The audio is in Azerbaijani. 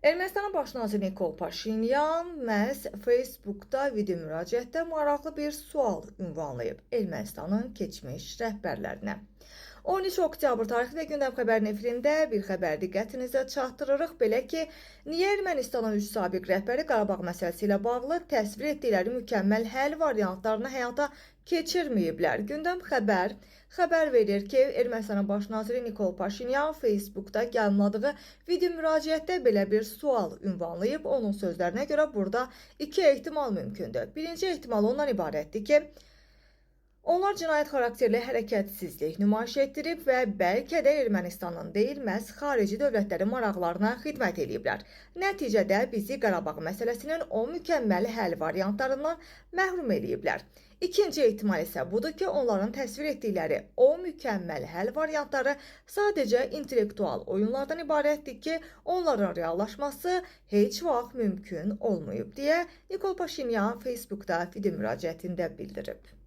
Ermənistanın baş naziri Nikol Paşinyan məhz Facebookda video müraciətdə maraqlı bir sual ünvanlayıb Ermənistanın keçmiş rəhbərlərinə. 13 oktyabr tarixli gündəm xəbərin efirində bir xəbər diqqətinizə çatdırırıq. Belə ki, niyə Ermənistanın 3 sabiq rəhbəri Qarabağ məsələsi ilə bağlı təsvir etdikləri mükəmməl həll variantlarını həyata keçirməyiblər? Gündəm xəbər verir ki, Ermənistanın baş naziri Nikol Paşinyan Facebookda yayımladığı video müraciətdə belə bir sual ünvanlayıb. Onun sözlərinə görə burada iki ehtimal mümkündür. Birinci ehtimal ondan ibarətdir ki, onlar cinayət xarakterli hərəkətsizlik nümayiş etdirib və bəlkə də Ermənistanın deyilməz xarici dövlətlərin maraqlarına xidmət ediblər. Nəticədə bizi Qarabağ məsələsinin o mükəmməl həll variantlarından məhrum ediblər. İkinci ehtimal isə budur ki, onların təsvir etdikləri o mükəmməl həll variantları sadəcə intellektual oyunlardan ibarətdir ki, onların reallaşması heç vaxt mümkün olmayıb, deyə Nikol Paşinyan Facebookda video müraciətində bildirib.